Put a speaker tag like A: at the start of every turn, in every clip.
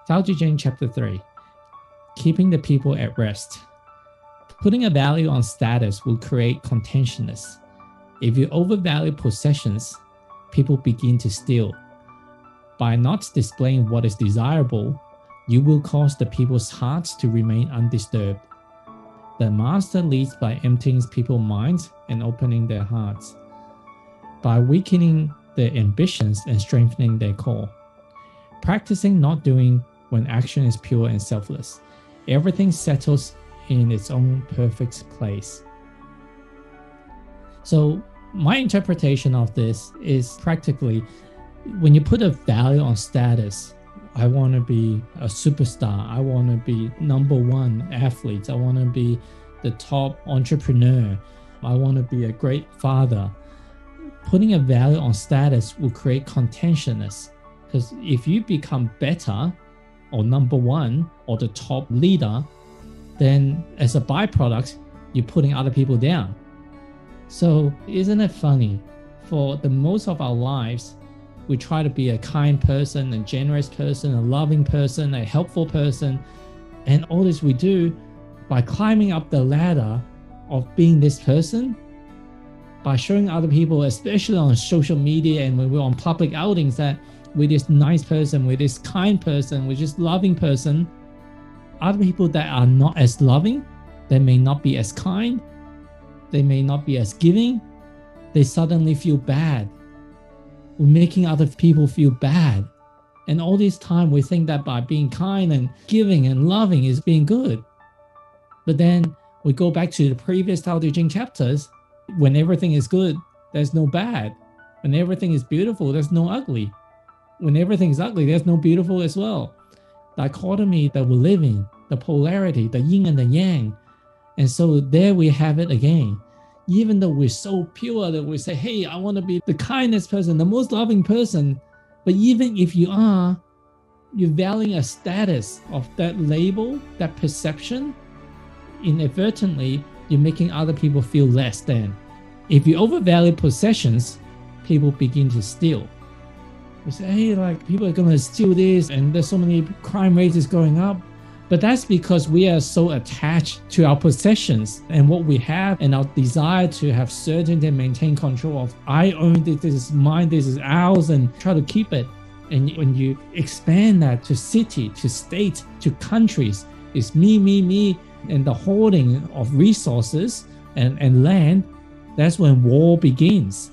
A: Tao Te Ching chapter 3, keeping the people at rest. Putting a value on status will create contentiousness. If you overvalue possessions, people begin to steal. By not displaying what is desirable, you will cause the people's hearts to remain undisturbed. The master leads by emptying people's minds and opening their hearts, by weakening their ambitions and strengthening their core. Practicing not doing when action is pure and selfless. Everything settles in its own perfect place. So my interpretation of this is practically, when you put a value on status, I want to be a superstar, I want to be #1 athlete, I want to be the top entrepreneur, I want to be a great father. Putting a value on status will create contentiousness, because if you become better or #1 or the top leader, then as a byproduct, you're putting other people down. So isn't it funny? For the most of our lives, we try to be a kind person, a generous person, a loving person, a helpful person. And all this we do by climbing up the ladder of being this person, by showing other people, especially on social media and when we're on public outings, that we're this nice person, we're this kind person, we're just loving person. Other people that are not as loving, they may not be as kind, they may not be as giving, they suddenly feel bad. We're making other people feel bad. And all this time we think that by being kind and giving and loving is being good. But then we go back to the previous Tao Te Ching chapters. When everything is good, there's no bad. When everything is beautiful, there's no ugly. When everything is ugly, there's no beautiful as well. Dichotomy that we live in, the polarity, the yin and the yang. And so there we have it again. Even though we're so pure that we say, hey, I want to be the kindest person, the most loving person. But even if you are, you're valuing a status of that label, that perception. Inadvertently, you're making other people feel less than. If you overvalue possessions, people begin to steal. We say, hey, like people are going to steal this and there's so many crime rates is going up. But that's because we are so attached to our possessions and what we have and our desire to have certainty and maintain control of, I own this is mine, this is ours, and try to keep it. And when you expand that to city, to state, to countries, it's me, and the hoarding of resources and land, that's when war begins.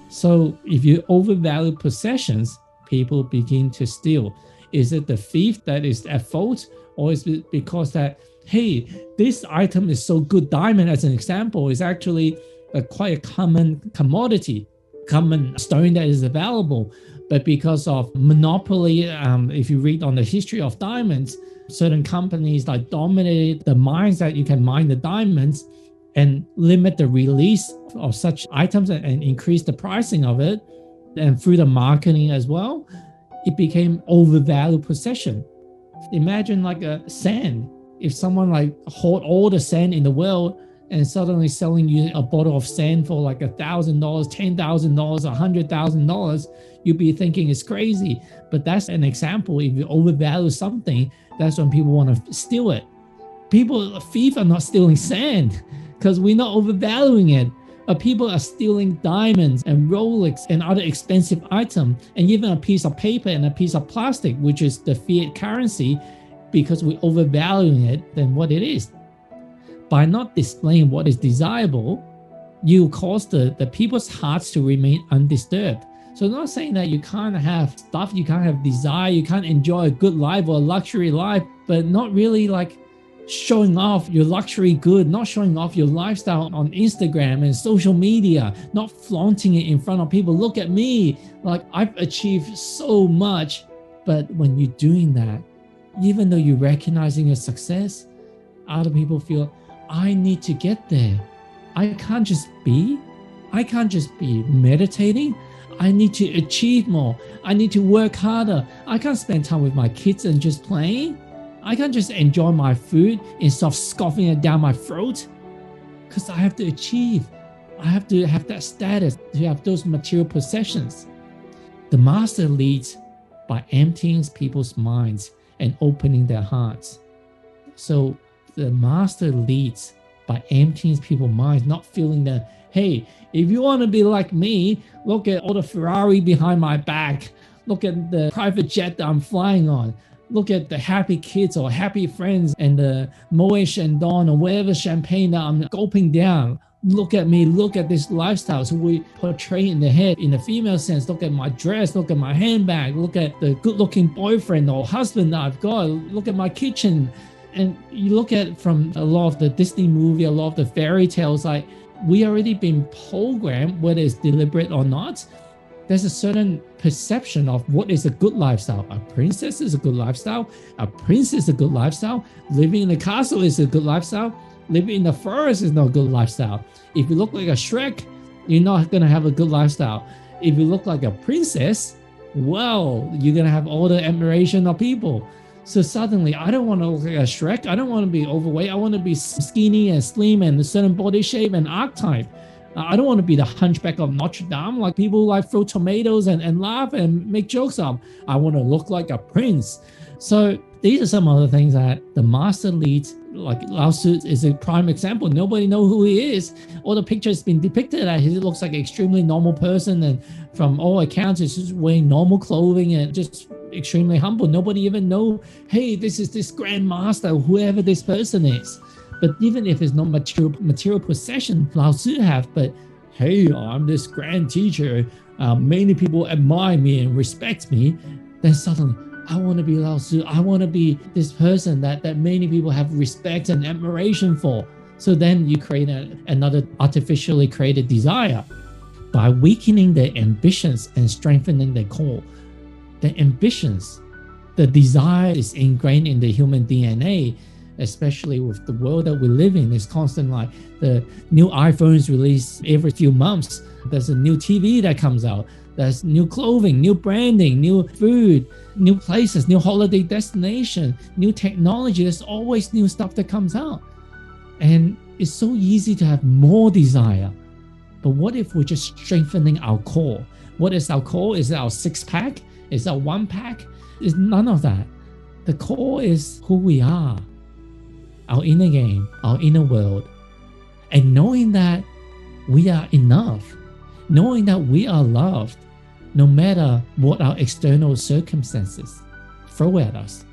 A: So if you overvalue possessions, people begin to steal. Is it the thief that is at fault? Or is it because that, hey, this item is so good, diamond as an example, is actually quite a common commodity, common stone that is available. But because of monopoly, if you read on the history of diamonds, certain companies like dominated the mines that you can mine the diamonds and limit the release of such items and increase the pricing of it. And through the marketing as well, it became overvalued possession. Imagine like a sand. If someone like hoard all the sand in the world and suddenly selling you a bottle of sand for like $1,000, $10,000, $100,000, you'd be thinking it's crazy. But that's an example. If you overvalue something, that's when people want to steal it. Thieves are not stealing sand because we're not overvaluing it. People are stealing diamonds and Rolex and other expensive items, and even a piece of paper and a piece of plastic, which is the fiat currency, because we're overvaluing it than what it is. By not displaying what is desirable, you cause the people's hearts to remain undisturbed. So I'm not saying that you can't have stuff, you can't have desire, you can't enjoy a good life or a luxury life, but not really like showing off your luxury good, not showing off your lifestyle on Instagram and social media, not flaunting it in front of people. Look at me, like I've achieved so much. But when you're doing that, even though you're recognizing your success, other people feel, I need to get there. I can't just be meditating. I need to achieve more. I need to work harder. I can't spend time with my kids and just playing. I can't just enjoy my food instead of scoffing it down my throat, because I have to achieve. I have to have that status, to have those material possessions. The master leads by emptying people's minds and opening their hearts. So the master leads by emptying people's minds, not feeling that, hey, if you want to be like me, look at all the Ferrari behind my back. Look at the private jet that I'm flying on. Look at the happy kids or happy friends and the Moet Chandon or whatever champagne that I'm gulping down. Look at me, look at this lifestyle. So we portray in the head, in the female sense, look at my dress, look at my handbag, look at the good-looking boyfriend or husband that I've got, look at my kitchen. And you look at from a lot of the Disney movie, a lot of the fairy tales, like we already been programmed, whether it's deliberate or not. There's a certain perception of what is a good lifestyle. A princess is a good lifestyle. A prince is a good lifestyle. Living in a castle is a good lifestyle. Living in the forest is not a good lifestyle. If you look like a Shrek, you're not going to have a good lifestyle. If you look like a princess, well, you're going to have all the admiration of people. So suddenly, I don't want to look like a Shrek. I don't want to be overweight. I want to be skinny and slim and a certain body shape and archetype. I don't want to be the hunchback of Notre Dame, like people like throw tomatoes and laugh and make jokes of. I want to look like a prince. So these are some of the things that the master leads, like Lao Tzu is a prime example. Nobody knows who he is. All the pictures been depicted that he looks like an extremely normal person, and from all accounts, he's just wearing normal clothing and just extremely humble. Nobody even know, hey, this is this grand master, whoever this person is. But even if it's not material possession, Lao Tzu have, but hey, I'm this grand teacher, many people admire me and respect me, then suddenly, I want to be Lao Tzu. I want to be this person that many people have respect and admiration for. So then you create another artificially created desire. By weakening their ambitions and strengthening their core, the ambitions, the desire is ingrained in the human DNA, especially with the world that we live in. It's constant, like the new iPhones released every few months. There's a new TV that comes out. There's new clothing, new branding, new food, new places, new holiday destination, new technology. There's always new stuff that comes out. And it's so easy to have more desire. But what if we're just strengthening our core? What is our core? Is it our six-pack? Is it our one-pack? It's none of that. The core is who we are, our inner game, our inner world. And knowing that we are enough, knowing that we are loved, no matter what our external circumstances throw at us.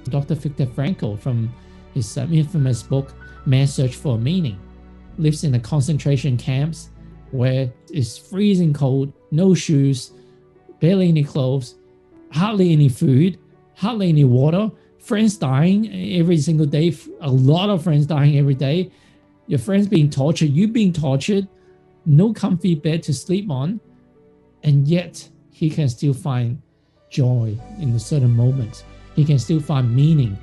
A: Dr. Viktor Frankl, from his infamous book, Man's Search for Meaning, lives in the concentration camps where it's freezing cold, no shoes, barely any clothes, hardly any food, hardly any water, friends dying every single day, a lot of friends dying every day, your friends being tortured, you being tortured, no comfy bed to sleep on, and yet he can still find joy in a certain moment. He can still find meaning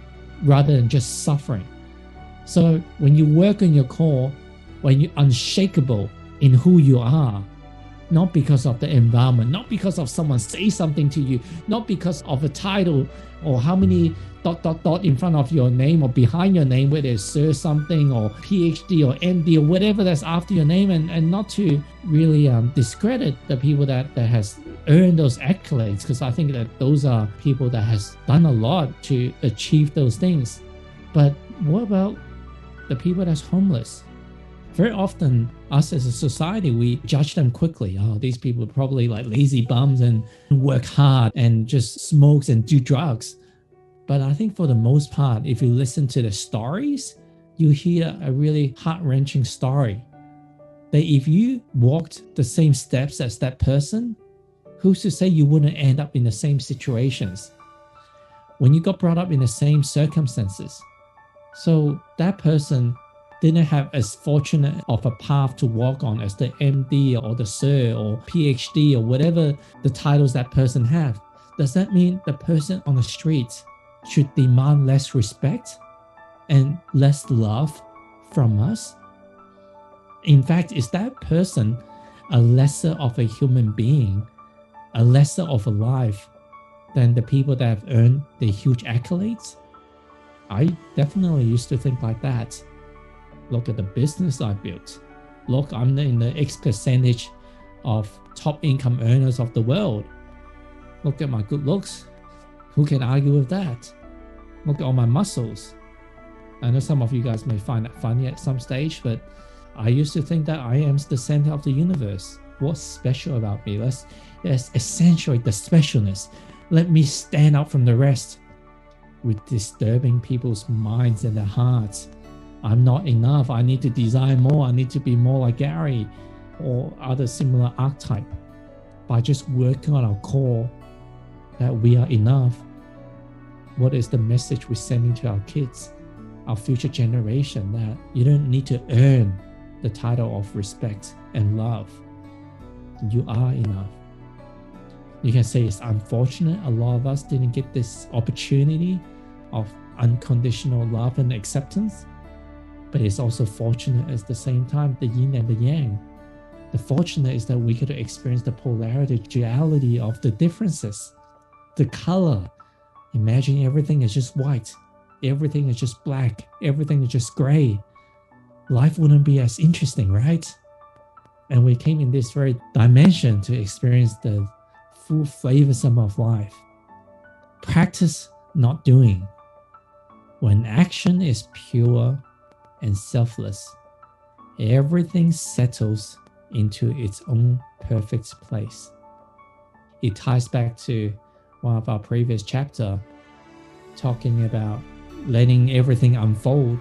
A: rather than just suffering. So when you work on your core, when you're unshakable in who you are, not because of the environment, not because of someone say something to you, not because of a title or how many ... in front of your name or behind your name, whether it's Sir something or PhD or MD or whatever that's after your name, and not to really discredit the people that has earned those accolades, because I think that those are people that has done a lot to achieve those things. But what about the people that's homeless? Very often, us as a society, we judge them quickly. Oh, these people are probably like lazy bums and work hard and just smokes and do drugs. But I think for the most part, if you listen to the stories, you hear a really heart-wrenching story. That if you walked the same steps as that person, who's to say you wouldn't end up in the same situations? When you got brought up in the same circumstances. So that person didn't have as fortunate of a path to walk on as the MD or the Sir or PhD or whatever the titles that person have. Does that mean the person on the streets should demand less respect and less love from us? In fact, is that person a lesser of a human being, a lesser of a life than the people that have earned the huge accolades? I definitely used to think like that. Look at the business I built. Look, I'm in the X percentage of top income earners of the world. Look at my good looks. Who can argue with that? Look at all my muscles. I know some of you guys may find that funny at some stage, but I used to think that I am the center of the universe. What's special about me? Let's accentuate the specialness. Let me stand out from the rest. With disturbing people's minds and their hearts. I'm not enough. I need to design more. I need to be more like Gary or other similar archetype. By just working on our core that we are enough, what is the message we're sending to our kids, our future generation, that you don't need to earn the title of respect and love. You are enough. You can say it's unfortunate a lot of us didn't get this opportunity of unconditional love and acceptance, but it's also fortunate at the same time, the yin and the yang. The fortunate is that we get to experience the polarity, duality of the differences, the color. Imagine everything is just white, everything is just black, everything is just gray. Life wouldn't be as interesting, right? And we came in this very dimension to experience the full flavorsome of life. Practice not doing. When action is pure and selfless, everything settles into its own perfect place. It ties back to one of our previous chapters, talking about letting everything unfold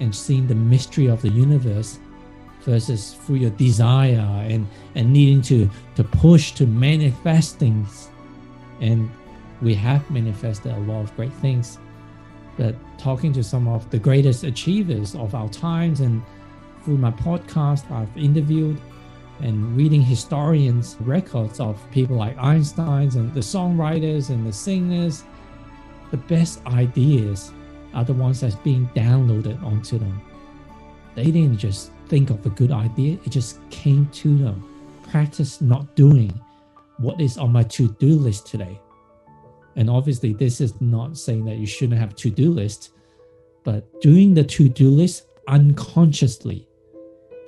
A: and seeing the mystery of the universe versus through your desire and needing to push to manifest things. And we have manifested a lot of great things. But talking to some of the greatest achievers of our times, and through my podcast, I've interviewed and reading historians' records of people like Einstein and the songwriters and the singers, the best ideas are the ones that's being downloaded onto them. They didn't just think of a good idea, it just came to them. Practice not doing what is on my to-do list today. And obviously, this is not saying that you shouldn't have a to-do list, but doing the to-do list unconsciously,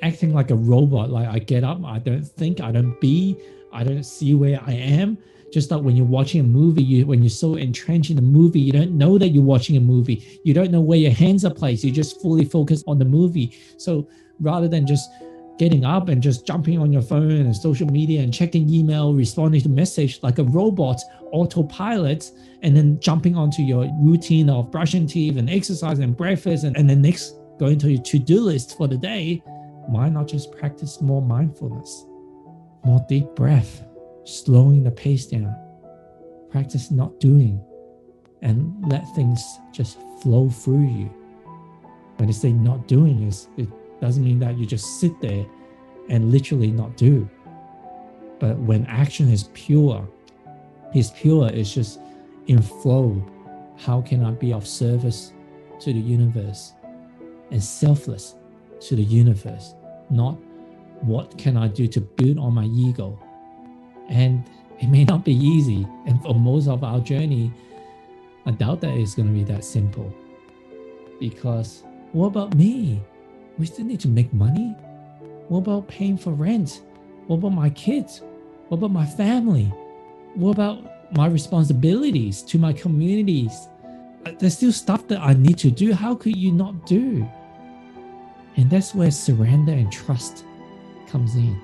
A: acting like a robot, like I get up, I don't think, I don't see where I am. Just like when you're watching a movie, when you're so entrenched in the movie, you don't know that you're watching a movie. You don't know where your hands are placed. You just fully focus on the movie. So rather than just getting up and just jumping on your phone and social media and checking email, responding to message like a robot, autopilot, and then jumping onto your routine of brushing teeth and exercise and breakfast, and then next going to your to-do list for the day, why not just practice more mindfulness, more deep breath, slowing the pace down, practice not doing, and let things just flow through you. When I say not doing, it doesn't mean that you just sit there and literally not do. But when action is pure, it's just in flow. How can I be of service to the universe? And selfless to the universe, not what can I do to build on my ego. And it may not be easy. And for most of our journey, I doubt that it's going to be that simple. Because what about me? We still need to make money. What about paying for rent? What about my kids? What about my family? What about my responsibilities to my communities? There's still stuff that I need to do. How could you not do? And that's where surrender and trust comes in.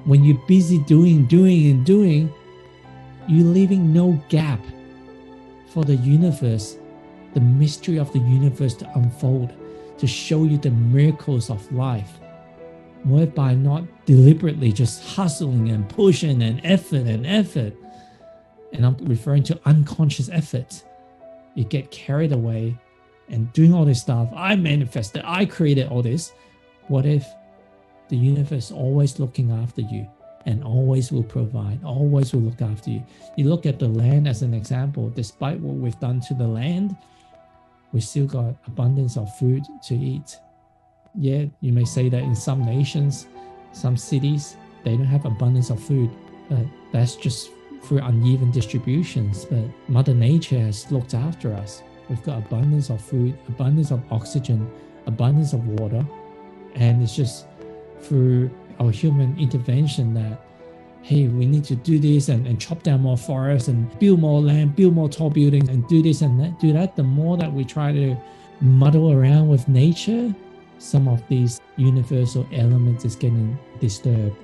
A: When you're busy doing, you're leaving no gap for the universe, the mystery of the universe to unfold, to show you the miracles of life, whereby not deliberately just hustling and pushing and effort. And I'm referring to unconscious effort. You get carried away and doing all this stuff. I manifested, I created all this. What if the universe is always looking after you and always will provide, always will look after you? You look at the land as an example. Despite what we've done to the land, we still got abundance of food to eat. Yeah, you may say that in some nations, some cities, they don't have abundance of food, but that's just through uneven distributions. But Mother Nature has looked after us. We've got abundance of food, abundance of oxygen, abundance of water, and it's just through our human intervention that hey, we need to do this and chop down more forests and build more land, build more tall buildings and do this and that, do that, the more that we try to muddle around with nature, some of these universal elements is getting disturbed.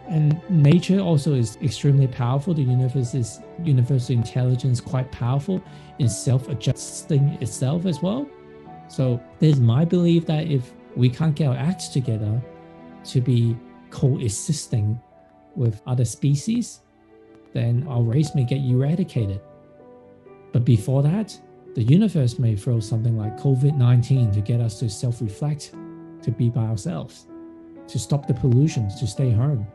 A: And nature also is extremely powerful. The universe is universal intelligence, quite powerful in self-adjusting itself as well. So there's my belief that if we can't get our acts together to be coexisting with other species, then our race may get eradicated. But before that, the universe may throw something like COVID-19 to get us to self-reflect, to be by ourselves, to stop the pollution, to stay home.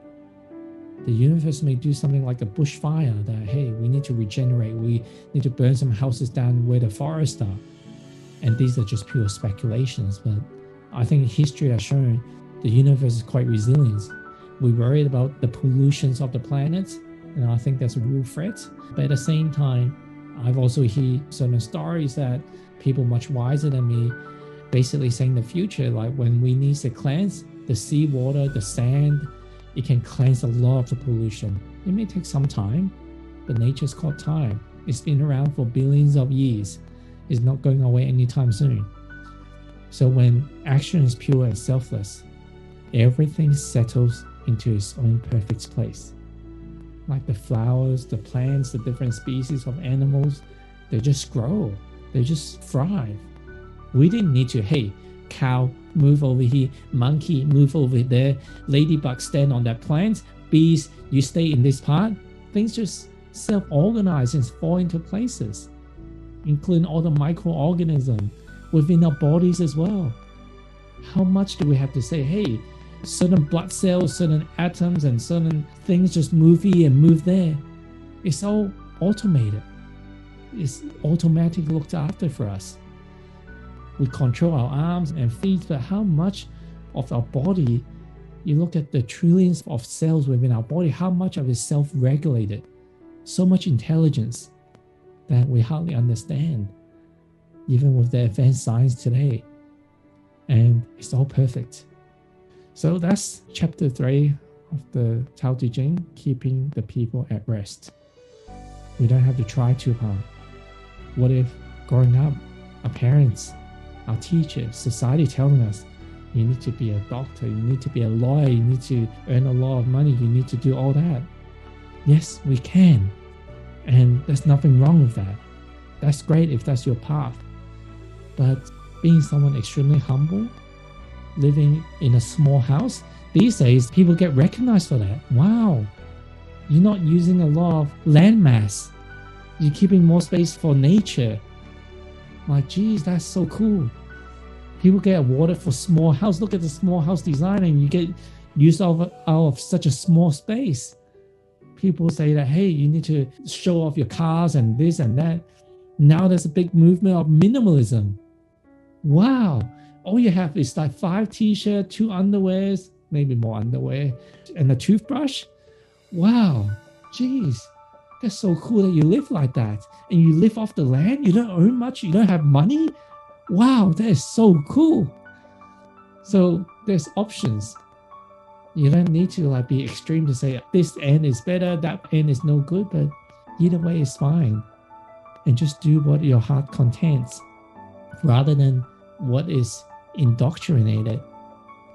A: The universe may do something like a bushfire that, hey, we need to regenerate, we need to burn some houses down where the forests are. And these are just pure speculations, but I think history has shown the universe is quite resilient. We're worried about the pollutions of the planet, and I think that's a real threat. But at the same time, I've also heard certain stories that people much wiser than me basically saying the future, like when we need to cleanse the seawater, the sand, it can cleanse a lot of the pollution. It may take some time, but nature's called time. It's been around for billions of years. It's not going away anytime soon. So when action is pure and selfless, everything settles into its own perfect place. Like the flowers, the plants, the different species of animals, they just grow, they just thrive. We didn't need to, hey, cow, move over here, monkey, move over there, ladybug, stand on that plant, bees, you stay in this part. Things just self-organize and fall into places, including all the microorganisms within our bodies as well. How much do we have to say, hey, certain blood cells, certain atoms, and certain things just move here and move there? It's all automated. It's automatically looked after for us. We control our arms and feet, but how much of our body, you look at the trillions of cells within our body, how much of it is self-regulated? So much intelligence that we hardly understand, even with the advanced science today. And it's all perfect. So that's chapter 3 of the Tao Te Ching, keeping the people at rest. We don't have to try too hard. What if growing up, our parents, our teachers, society telling us, you need to be a doctor, you need to be a lawyer, you need to earn a lot of money, you need to do all that. Yes, we can. And there's nothing wrong with that. That's great if that's your path. But being someone extremely humble, living in a small house, these days people get recognized for that. Wow, you're not using a lot of land mass. You're keeping more space for nature. Like, geez, that's so cool. People get awarded for small house. Look at the small house design and you get used out of such a small space. People say that, hey, you need to show off your cars and this and that. Now there's a big movement of minimalism. Wow. All you have is like 5 t-shirts, 2 underwears, maybe more underwear, and a toothbrush. Wow. Geez. That's so cool that you live like that. And you live off the land. You don't earn much. You don't have money. Wow, that is so cool. So there's options. You don't need to like be extreme to say this end is better, that end is no good, but either way is fine. And just do what your heart contents rather than what is indoctrinated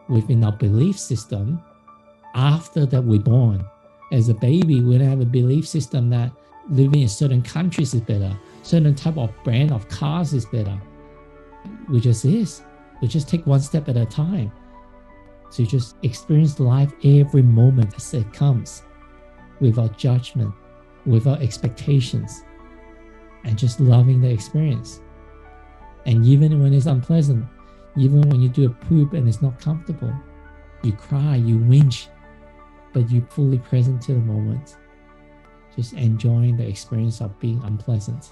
A: within our belief system after that we're born. As a baby, we don't have a belief system that living in certain countries is better, certain type of brand of cars is better. We just take one step at a time. So you just experience life every moment as it comes, without judgment, without expectations, and just loving the experience. And even when it's unpleasant, even when you do a poop and it's not comfortable, you cry, you whinge, but you're fully present to the moment, just enjoying the experience of being unpleasant.